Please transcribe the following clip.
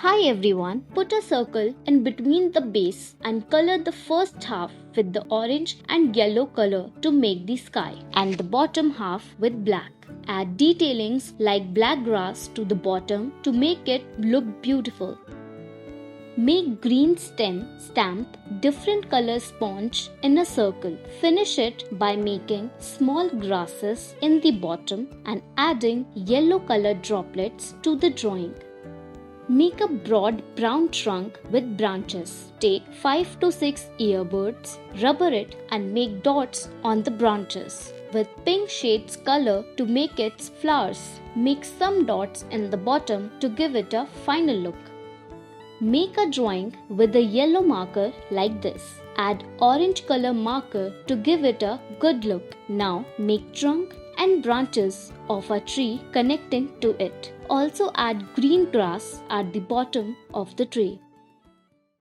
Hi everyone, put a circle in between the base and color the first half with the orange and yellow color to make the sky and the bottom half with black. Add detailings like black grass to the bottom to make it look beautiful. Make green stamp different color sponge in a circle. Finish it by making small grasses in the bottom and adding yellow color droplets to the drawing. Make a broad brown trunk with branches. Take 5 to 6 earbuds, rubber it and make dots on the branches with pink shades color to make its flowers. Make some dots in the bottom to give it a final look. Make a drawing with a yellow marker like this. Add orange color marker to give it a good look. Now make trunk and branches of a tree connecting to it. Also add green grass at the bottom of the tree.